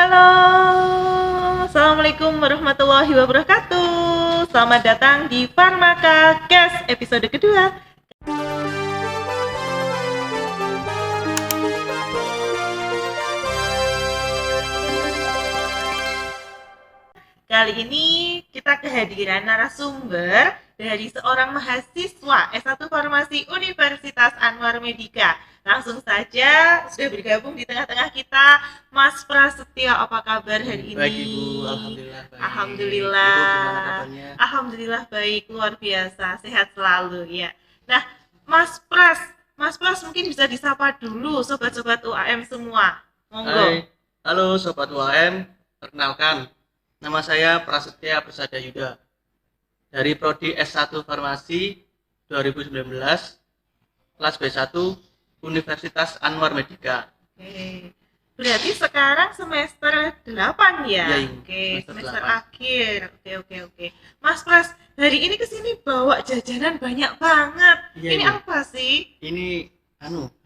Halo, Assalamualaikum warahmatullahi wabarakatuh. Selamat datang di Pharmaka Cast episode kedua. Kali ini kita kehadiran narasumber dari seorang mahasiswa S1 Farmasi Universitas Anwar Medika. Langsung saja sudah bergabung di tengah-tengah kita Mas Prasetyo. Apa kabar hari ini? Baik Ibu, alhamdulillah baik. Alhamdulillah. Ibu gimana kabarnya? Alhamdulillah baik, luar biasa, sehat selalu ya. Nah, Mas Pras mungkin bisa disapa dulu sobat-sobat UAM semua. Monggo. Hai, halo Sobat UAM, perkenalkan nama saya Prasetya Persada Yuda dari Prodi S1 Farmasi 2019 kelas B1 Universitas Anwar Medika. Oke. Berarti sekarang semester 8 ya? Iya, Ibu. Oke, semester 8. akhir. Oke. Mas Pras, hari ini kesini bawa jajanan banyak banget. Iya, Ini Ibu. apa sih? Ini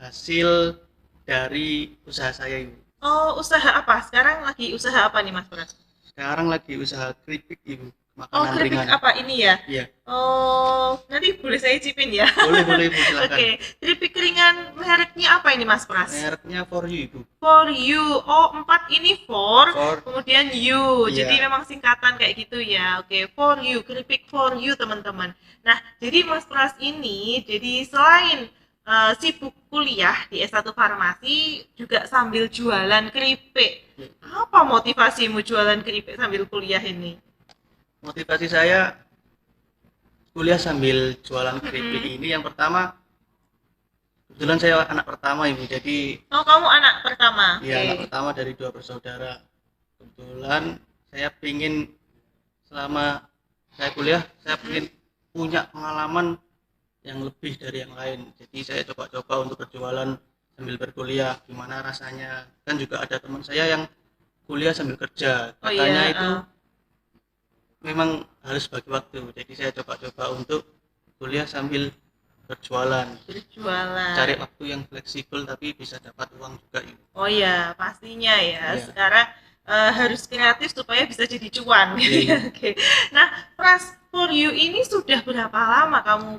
hasil dari usaha saya Ibu. Oh, usaha apa? Sekarang lagi usaha apa nih Mas Pras? Sekarang lagi usaha keripik Ibu, Oh, makanan keripik ringan. apa ini ya? Iya, Oh, nanti boleh saya cipin ya? boleh Ibu, silakan. Oke, keripik ringan mereknya apa ini Mas Pras? Mereknya For You Ibu. For You. Oh, 4 ini for, For kemudian you. Iya. Jadi memang singkatan kayak gitu ya. Oke, For You, keripik For You teman-teman. Nah, jadi Mas Pras ini jadi selain sibuk kuliah di S1 Farmasi juga sambil jualan keripik. Apa motivasimu jualan keripik sambil kuliah ini? Motivasi saya kuliah sambil jualan keripik ini yang pertama, kebetulan saya anak pertama Ibu, jadi Oh, kamu anak pertama. ya Oke. anak pertama dari 2 bersaudara. Kebetulan saya pingin selama saya kuliah saya pingin punya pengalaman yang lebih dari yang lain, jadi saya coba-coba untuk berjualan sambil berkuliah, gimana rasanya. Kan juga ada teman saya yang kuliah sambil kerja, Oh katanya iya, itu memang harus bagi waktu, jadi saya coba-coba untuk kuliah sambil berjualan, berjualan. cari waktu yang fleksibel tapi bisa dapat uang juga Ibu. Oh ya, pastinya ya. Iya. Sekarang harus kreatif supaya bisa jadi cuan. Iya. Oke. Nah, Pras, For You ini sudah berapa lama kamu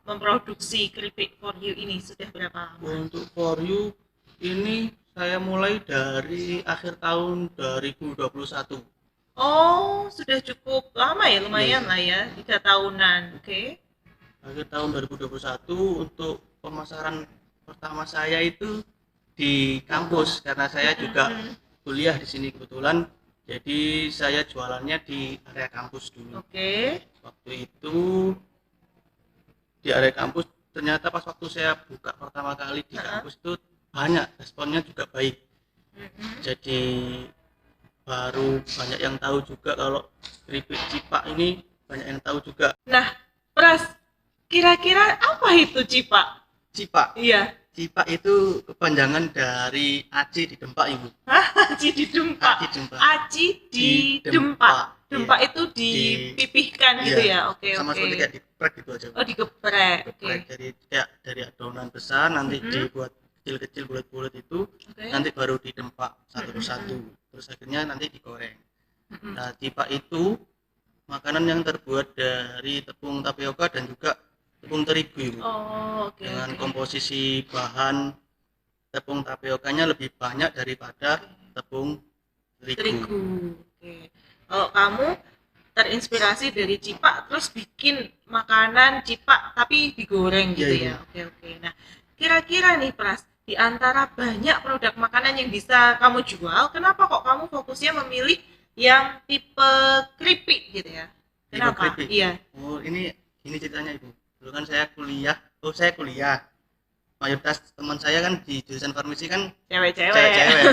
memproduksi keripik For You ini? Sudah berapa lama? Untuk For You ini saya mulai dari akhir tahun 2021. Oh, sudah cukup lama ya, lumayan Iya. lah ya, 3 tahunan. Oke. Akhir tahun 2021 untuk pemasaran pertama saya itu di kampus, karena saya juga kuliah di sini kebetulan, jadi saya jualannya di area kampus dulu. Oke. Waktu itu di area kampus ternyata pas waktu saya buka pertama kali di kampus itu banyak, responnya juga baik. Jadi baru banyak yang tahu juga kalau keripik Cipak ini, banyak yang tahu juga. Nah, Pras, kira-kira apa itu Cipak? Cipak Iya. itu kepanjangan dari Aci di Dempak Ibu. Aci di Dempak. Aci Dempak. Aci di Dempak. Dempak Iya. itu dipipihkan gitu Iya. ya. Oke. Sama seperti kayak digeprek gitu aja. Oh, digeprek. Oke. Digeprek dari adonan besar nanti dibuat kecil-kecil bulat-bulat itu, Oke. nanti baru didempak satu persatu, terus akhirnya nanti digoreng. Nah, Cipak itu makanan yang terbuat dari tepung tapioka dan juga tepung terigu Ibu. Oh, oke. Dengan komposisi bahan tepung tapiokanya lebih banyak daripada tepung terigu. Terigu. Oke. Kalau kamu terinspirasi dari Cipak terus bikin makanan Cipak tapi digoreng gitu Iya, ya. Oke. Nah, kira-kira nih Pras, di antara banyak produk makanan yang bisa kamu jual, kenapa kok kamu fokusnya memilih yang tipe keripik gitu ya? Tipe Kenapa? keripik? Iya. Oh, ini ceritanya Ibu. Dulu kan saya kuliah. Mayoritas teman saya kan di jurusan farmasi kan Cewek-cewek. Cewek-cewek.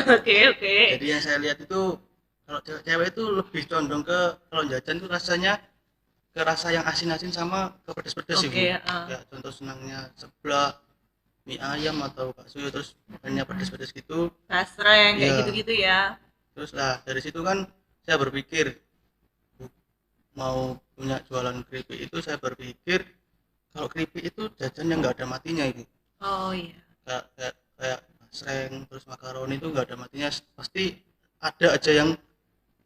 Oke. Jadi yang saya lihat itu kalau cewek-cewek itu lebih condong ke, kalau jajan itu rasanya ke rasa yang asin-asin sama ke pedas-pedas Ibu. Oke, Ya, contoh senangnya seblak, mie ayam atau bakso, terus banyak pedas-pedas gitu. Basreng kayak Iya. gitu-gitu ya. Terus lah dari situ kan saya berpikir mau punya jualan keripik itu, saya berpikir kalau keripik itu jajan yang nggak ada matinya Ibu. Oh iya. Kayak sreng terus makaroni itu nggak ada matinya, pasti ada aja yang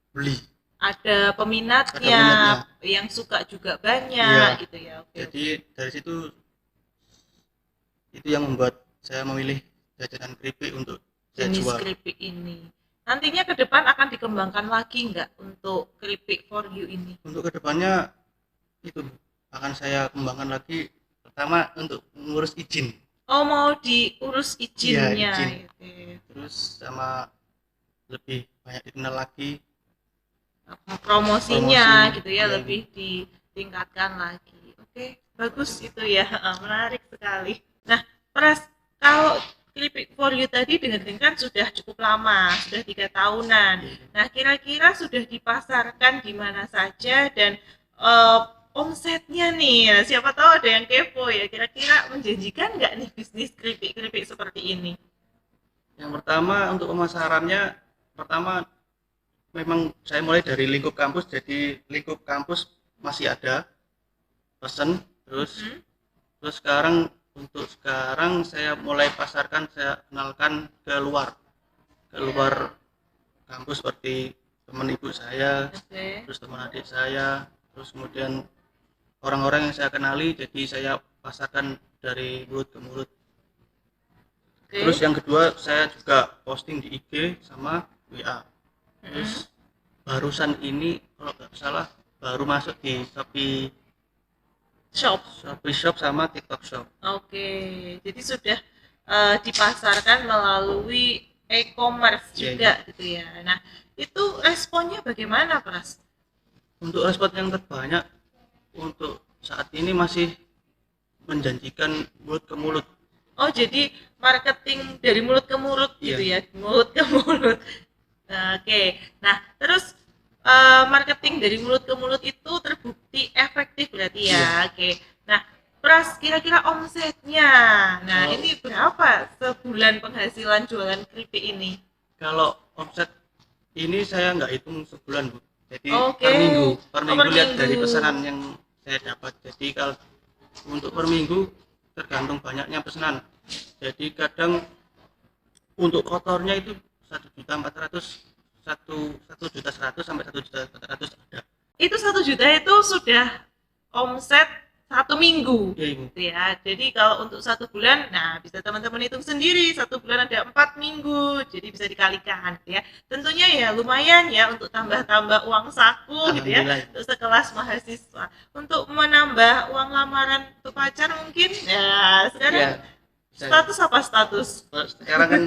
beli, Ada ada peminatnya, peminatnya. yang suka juga banyak Iya, gitu ya. Oke, jadi oke. dari situ itu yang membuat saya memilih jajanan keripik untuk saya Jenis jual. keripik ini. Nantinya ke depan akan dikembangkan lagi nggak untuk keripik for you ini? Untuk kedepannya itu akan saya kembangkan lagi, pertama untuk ngurus izin. Oh, mau diurus Iya, izinnya izin. gitu. Terus sama lebih banyak dikenal lagi, Promosinya promosi. gitu ya, Iya, lebih ditingkatkan lagi. Oke, bagus itu ya. Menarik sekali. Nah, Pras, kalau keripik for you tadi dengar-dengar kan sudah cukup lama, sudah 3 tahunan. iya. Nah, kira-kira sudah dipasarkan di mana saja dan omsetnya nih, nah, siapa tahu ada yang kepo ya. Kira-kira menjanjikan nggak nih bisnis keripik-keripik seperti ini? Yang pertama untuk pemasarannya, pertama memang saya mulai dari lingkup kampus, jadi lingkup kampus masih ada pesen, terus Mhm. terus sekarang untuk sekarang saya mulai pasarkan, saya kenalkan ke luar kampus, seperti teman ibu saya, Oke. terus teman adik saya, terus kemudian orang-orang yang saya kenali, jadi saya pasarkan dari mulut ke mulut. Terus Oke. yang kedua saya juga posting di IG sama WA. Terus Mhm. barusan ini kalau nggak salah baru masuk di Shop. Shopee Shop sama TikTok Shop. Oke, jadi sudah dipasarkan melalui e-commerce Iya, juga iya. gitu ya. Nah, itu responnya bagaimana, Pras? Untuk respon yang terbanyak untuk saat ini masih menjanjikan mulut ke mulut. Oh, jadi marketing dari mulut ke mulut gitu Iya. ya, mulut ke mulut. Nah, oke. Nah, terus marketing dari mulut ke mulut itu terbukti efektif berarti ya. Iya. Oke. Nah, Pras, kira-kira omsetnya. Nah, Kalau ini berapa sebulan penghasilan jualan keripik ini? kalau omset ini saya nggak hitung sebulan, Bu. Jadi Oke. per Oh, minggu per lihat dari minggu. pesanan yang saya dapat. Jadi kalau untuk per minggu tergantung banyaknya pesanan. Jadi kadang untuk kotornya itu 1.400.000, 1.100.000 sampai 1.400.000 ada. Itu 1 juta itu sudah omset 1 minggu Ya, Ibu. gitu ya. Jadi kalau untuk 1 bulan, nah bisa teman-teman hitung sendiri, 1 bulan ada 4 minggu, jadi bisa dikalikan gitu ya. Tentunya ya lumayan ya untuk tambah-tambah uang saku gitu ya, Alhamdulillah. untuk sekelas mahasiswa. Untuk menambah uang lamaran untuk pacar mungkin, ya sekarang Ya, status apa status? sekarang kan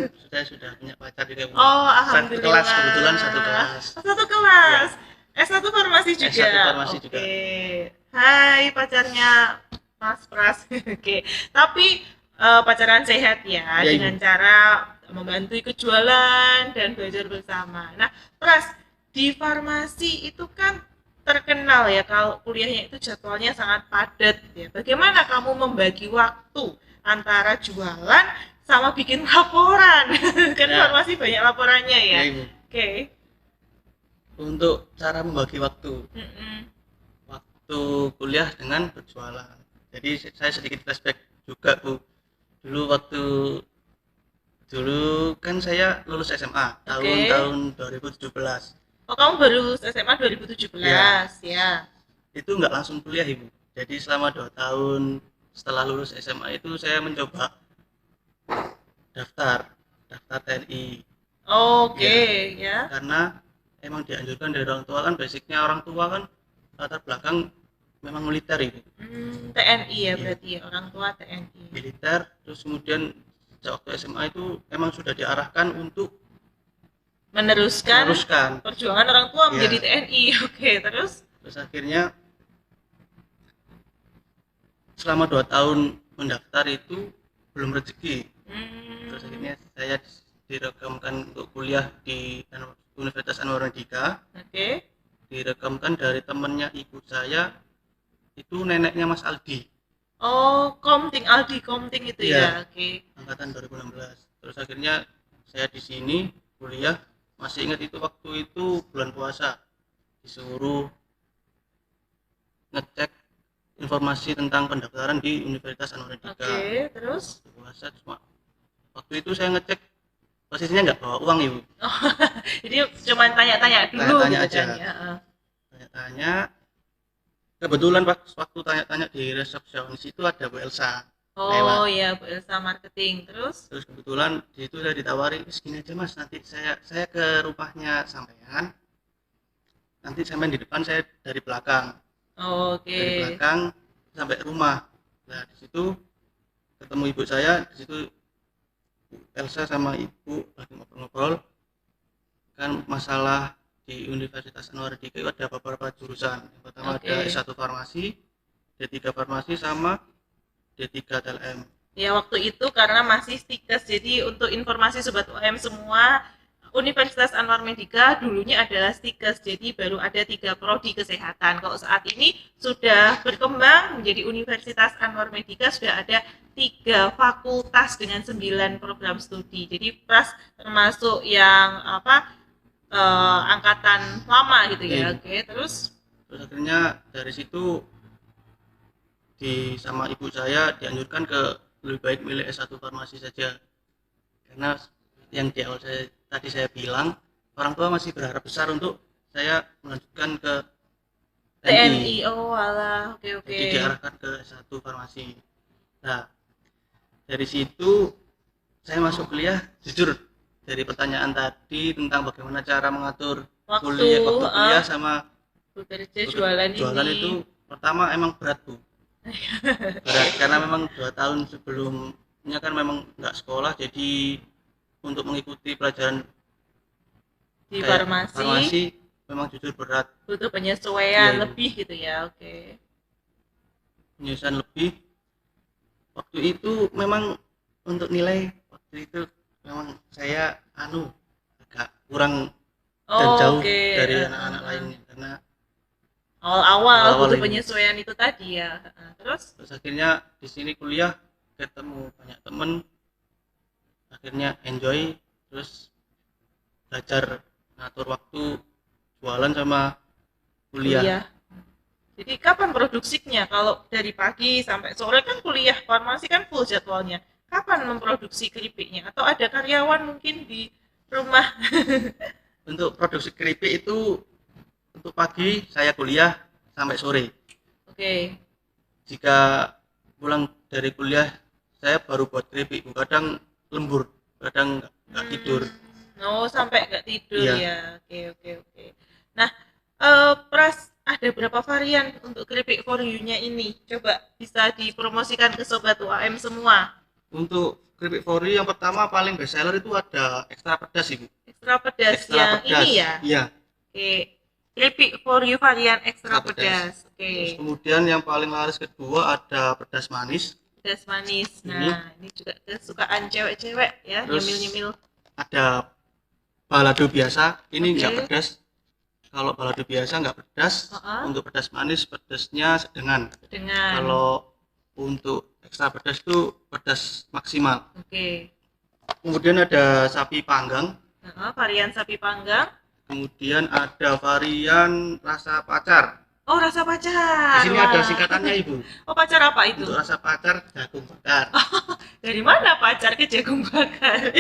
sudah punya pacar juga, Bu. Oh, Satu kelas, alhamdulillah. kebetulan satu kelas. Satu kelas. S1 farmasi juga. S1 farmasi Oke. juga. Hai pacarnya Mas Pras. Oke. Tapi pacaran sehat ya, Ya, dengan Ibu. cara membantu ikut jualan dan belajar bersama. Nah, Pras, di farmasi itu kan terkenal ya kalau kuliahnya itu jadwalnya sangat padat gitu ya. Bagaimana kamu membagi waktu antara jualan sama bikin laporan? Kan Ya. farmasi banyak laporannya ya. Ya, Ibu. Oke. Untuk cara membagi waktu Mm-mm. kuliah dengan berjualan. Jadi saya sedikit flashback juga, Bu. Dulu kan saya lulus SMA tahun 2017. Oh, kamu baru lulus SMA 2017 ya. Itu nggak langsung kuliah, Ibu. Jadi selama 2 tahun setelah lulus SMA itu saya mencoba daftar daftar TNI. Oke, ya. Karena emang dianjurkan dari orang tua, kan basicnya orang tua kan latar belakang memang militer, Ibu. TNI ya Iya. berarti ya, orang tua TNI. Militer, terus kemudian sejak waktu SMA itu emang sudah diarahkan untuk Meneruskan meneruskan. perjuangan orang tua Iya. menjadi TNI. Oke, terus? Terus akhirnya selama 2 tahun mendaftar itu belum rezeki. Terus akhirnya saya direkamkan untuk kuliah di Universitas Anwar Merdeka. Oke. Direkamkan dari temennya ibu saya, itu neneknya Mas Aldi, Oh, Aldi Komting itu Iya. ya. Oke. angkatan 2016. Terus akhirnya saya di sini kuliah, masih ingat itu waktu itu bulan puasa, disuruh ngecek informasi tentang pendaftaran di Universitas Anwar Merdeka. Oke, terus? Puasa cuma waktu itu saya ngecek posisinya nggak bawa uang ibu. Jadi cuma tanya-tanya dulu Tanya-tanya gitu aja. kan ya. Tanya-tanya, kebetulan waktu tanya-tanya di resepsionis itu ada Bu Elsa Oh lewat. ya, Bu Elsa marketing. Terus Terus kebetulan di situ saya ditawari, segini aja mas, nanti saya ke rumahnya sampean, nanti sampean di depan, saya dari belakang. oke. Dari belakang sampai rumah. Nah di situ ketemu ibu saya, di situ Bu Elsa sama ibu lagi ngobrol-ngobrol kan masalah di Universitas Anwar Diki ada beberapa jurusan. Yang pertama ada Oke. S1 Farmasi, D3 Farmasi sama D3 TLM. Ya waktu itu karena masih stikes, jadi untuk informasi sobat UM semua, Universitas Anwar Medika dulunya adalah stikes, jadi baru ada 3 prodi kesehatan. Kalau saat ini sudah berkembang menjadi Universitas Anwar Medika, sudah ada 3 fakultas dengan 9 program studi. Jadi Pras termasuk yang angkatan lama gitu ya. Iya. Oke, terus Terus akhirnya dari situ sama ibu saya dianjurkan ke lebih baik milih S1 Farmasi saja, karena yang di awal tadi saya bilang orang tua masih berharap besar untuk saya melanjutkan ke TNI. TNI. Oh alah, oke oke. Jadi diarahkan ke S1 Farmasi. Nah dari situ saya masuk kuliah, jujur dari pertanyaan tadi tentang bagaimana cara mengatur waktu kuliah sama bekerja jualan itu pertama emang berat bu, berat karena memang 2 tahun sebelumnya kan memang nggak sekolah, jadi untuk mengikuti pelajaran di kayak farmasi memang jujur berat, butuh penyesuaian Iya. lebih gitu ya. Oke. penyesuaian lebih. Waktu itu memang untuk nilai waktu itu memang saya agak kurang dan jauh Oke. dari anak-anak lainnya karena Awal-awal Awal-awal butuh ini. penyesuaian itu tadi ya. Terus terus akhirnya di sini kuliah ketemu banyak temen, akhirnya enjoy, terus belajar ngatur waktu jualan sama kuliah. kuliah. Jadi kapan produksinya? Kalau dari pagi sampai sore kan kuliah farmasi kan full jadwalnya. Kapan memproduksi keripiknya? Atau ada karyawan mungkin di rumah? Untuk produksi keripik itu untuk pagi saya kuliah sampai sore. Oke. Jika pulang dari kuliah saya baru buat keripik, kadang lembur, kadang nggak tidur. Oh, sampai nggak tidur Iya. ya. Oke, oke, oke. Nah, Pras, ada berapa varian untuk keripik for you-nya ini? Coba bisa dipromosikan ke sobat UAM semua. Untuk keripik fori yang pertama paling best seller itu ada ekstra pedas ibu. Ekstra pedas Ekstra yang pedas. ini ya. Iya. Oke. Keripik for you varian ekstra Ekstra pedas. pedas. Oke. Terus kemudian yang paling laris kedua ada pedas manis. Pedas manis. Nah, ini juga kesukaan cewek-cewek ya, Terus nyemil-nyemil. ada balado biasa, ini Oke. nggak pedas. Kalau balado biasa nggak pedas. Untuk pedas manis pedasnya sedengan. Dengan Kalau untuk ekstra pedas itu pedas maksimal. Oke. Kemudian ada sapi panggang. Varian sapi panggang. Kemudian ada varian rasa pacar. Oh, rasa pacar. Di sini Wah. ada singkatannya ibu. Oh, pacar apa itu? Untuk rasa pacar jagung bakar. Dari mana pacar ke jagung bakar?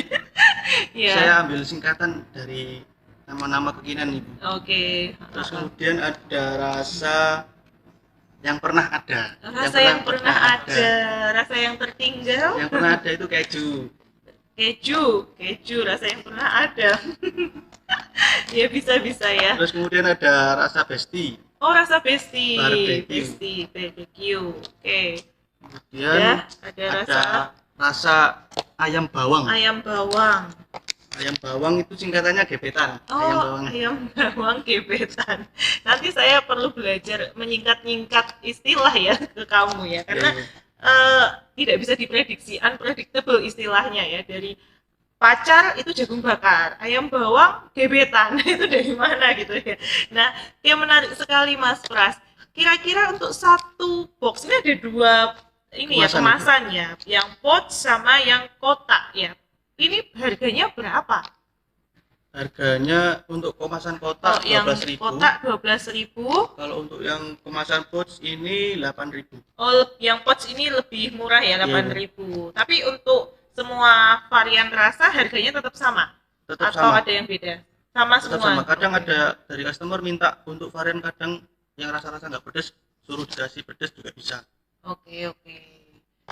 Ya. Saya ambil singkatan dari nama-nama kekinian ibu. Oke. Terus kemudian ada rasa yang pernah ada. Rasa yang pernah ada, rasa yang tertinggal. Yang pernah ada itu keju. Keju, rasa yang pernah ada. Ya bisa-bisa ya. Terus kemudian ada rasa besti. Oh, rasa besti. Barbecue. Besti, barbecue. Oke. Kemudian Ya, ada rasa rasa ayam bawang. ayam bawang. Ayam bawang itu singkatannya gebetan. Oh, ayam bawang gebetan. Nanti saya perlu belajar menyingkat-nyingkat istilah ya ke kamu ya, karena tidak bisa diprediksi, unpredictable istilahnya ya. Dari pacar itu jagung bakar, ayam bawang gebetan. Itu dari mana gitu ya. Nah, yang menarik sekali Mas Pras. Kira-kira untuk satu box ini ada 2 ini ya kemasannya, yang pouch sama yang kotak ya. Ini harganya berapa? Harganya untuk kemasan kotak yang 12.000. kotak 12.000. Kalau untuk yang kemasan pouch ini 8.000. Oh, yang pouch ini lebih murah ya, 8.000. Tapi untuk semua varian rasa harganya tetap sama Tetap atau sama. ada yang beda? Sama Tetap semua. sama. Kadang Oke. ada dari customer minta untuk varian kadang yang rasa-rasa nggak pedes, suruh dikasih pedes juga bisa. Oke, oke.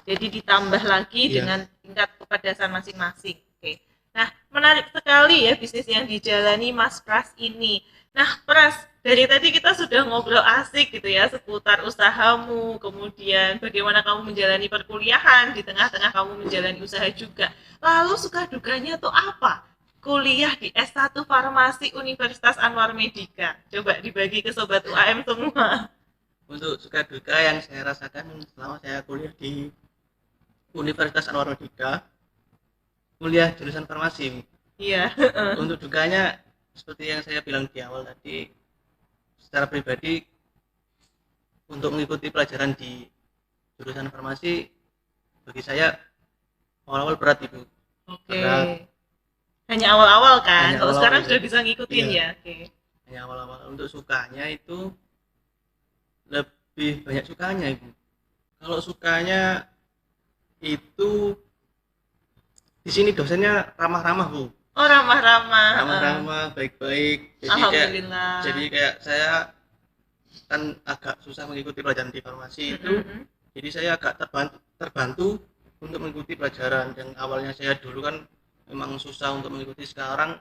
Jadi ditambah lagi Iya. dengan tingkat kepedasan masing-masing. Oke. Nah, menarik sekali ya bisnis yang dijalani Mas Pras ini. Nah, Pras, dari tadi kita sudah ngobrol asik gitu ya seputar usahamu, kemudian bagaimana kamu menjalani perkuliahan, di tengah-tengah kamu menjalani usaha juga. Lalu suka dukanya tuh apa? Kuliah di S1 Farmasi Universitas Anwar Medika. Coba dibagi ke sobat UAM semua. Untuk suka duka yang saya rasakan selama saya kuliah di Universitas Anwar Medika, kuliah jurusan farmasi. Iya. Untuk dukanya seperti yang saya bilang di awal tadi, secara pribadi untuk mengikuti pelajaran di jurusan farmasi bagi saya awal-awal berat itu. Oke. Berat. Hanya awal-awal kan. Hanya Kalau awal-awal sekarang itu. sudah bisa ngikutin Iya. ya. Oke. Hanya awal-awal. Untuk sukanya itu lebih banyak sukanya ibu. Kalau sukanya itu di sini dosennya ramah-ramah bu. Oh, ramah-ramah. Ramah-ramah, baik-baik. Alhamdulillah. Jadi kayak saya kan agak susah mengikuti pelajaran di farmasi itu. Jadi saya agak terbantu untuk mengikuti pelajaran yang awalnya saya dulu kan memang susah untuk mengikuti. Sekarang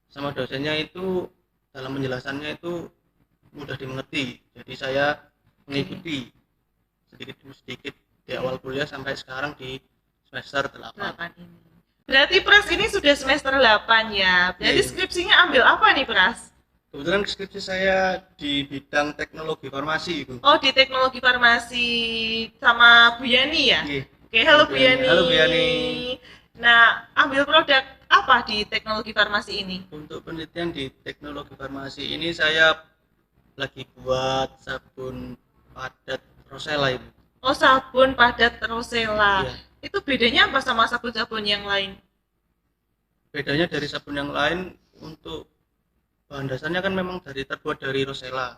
sama dosennya itu dalam penjelasannya itu mudah dimengerti. Jadi saya mengikuti sedikit demi sedikit di awal kuliah sampai sekarang di semester 8. 8 ini. Berarti Pras ini sudah semester 8 ya. Berarti Iya. skripsinya ambil apa nih Pras? Kebetulan skripsi saya di bidang teknologi farmasi itu. Oh, di teknologi farmasi sama Bu Yani ya? Iya. Oke, halo Bu Yani. Halo Bu Yani. Nah, ambil produk apa di teknologi farmasi ini? Untuk penelitian di teknologi farmasi ini saya lagi buat sabun padat Rosella itu. Oh, sabun padat Rosella. Iya. Itu bedanya apa sama sabun-sabun yang lain? Bedanya dari sabun yang lain, untuk bahan dasarnya kan memang terbuat dari Rosella.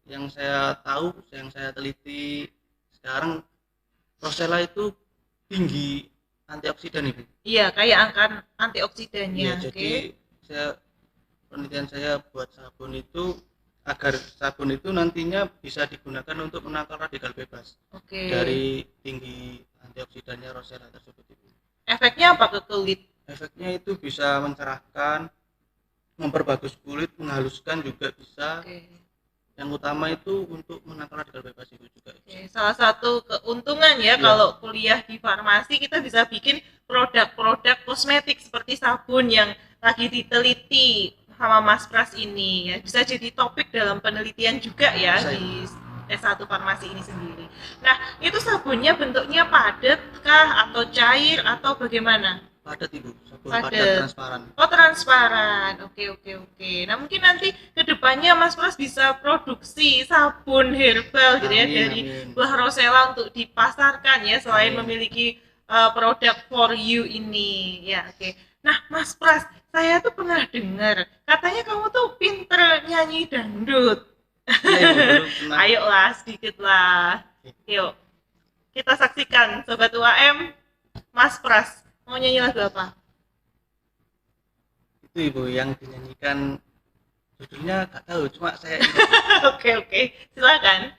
Yang saya tahu, yang saya teliti sekarang, Rosella itu tinggi antioksidan itu. Iya, kayak angka antioksidannya. Iya, jadi penelitian saya buat sabun itu agar sabun itu nantinya bisa digunakan untuk menangkal radikal bebas. Oke. Dari tinggi antioksidannya Rosella tersebut itu. Efeknya apa ke kulit? Efeknya itu bisa mencerahkan, memperbagus kulit, menghaluskan juga bisa. Oke. Yang utama itu untuk menangkal radikal bebas itu juga. Oke, salah satu keuntungan ya, kalau kuliah di farmasi kita bisa bikin produk-produk kosmetik seperti sabun yang lagi diteliti sama Mas Pras ini ya, bisa jadi topik dalam penelitian juga ya Bisa. di S1 farmasi ini sendiri. Nah, itu sabunnya bentuknya padat kah atau cair atau bagaimana? Padat ibu, sabun Padat. padat transparan. Oh, transparan. Oke. Nah, mungkin nanti kedepannya Mas Pras bisa produksi sabun herbal gitu ya, Amin, dari amin. buah Rosella untuk dipasarkan ya, selain Amin. memiliki produk for you ini ya. Oke. Nah, Mas Pras, saya tuh pernah dengar katanya kamu tuh pinter nyanyi dangdut. Iya, ibu, dulu pernah. Ayolah sedikit lah. Yuk, kita saksikan Sobat UAM, Mas Pras mau nyanyi lagu apa? Itu ibu yang dinyanyikan, judulnya gak tahu, cuma saya Oke, silakan.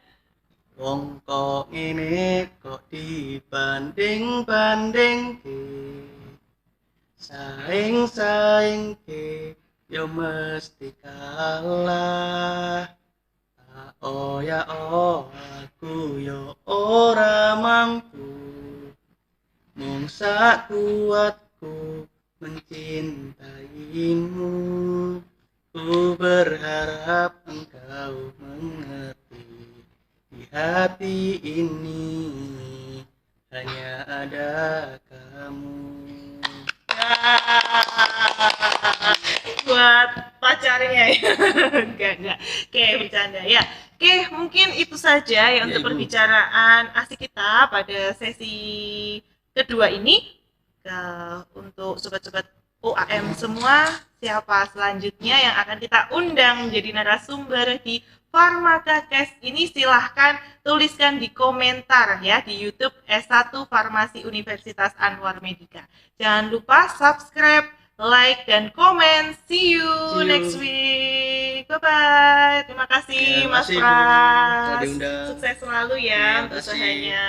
wong kok ngene kok dibanding-bandingke, saing-saingke yo mesti kalah. Oh ya oh, aku yo ora mampu, mung sak kuatku mencintaimu. Ku berharap engkau mengerti, di hati ini hanya ada kamu. Buat pacarnya ya. Enggak. Oke, bercanda ya. Oke, mungkin itu saja ya untuk Ibu. perbicaraan asik kita pada sesi kedua ini. Untuk sobat-sobat UAM semua, siapa selanjutnya yang akan kita undang menjadi narasumber di Farmakakes ini, silahkan tuliskan di komentar ya di YouTube S1 Farmasi Universitas Anwar Medika. Jangan lupa subscribe, like, dan komen. See you next week. Bye-bye. Terima kasih Ya, Mas makasih, Bu. Pras. Telah diundang. Sukses selalu Ya, ya untuk makasih. usahanya.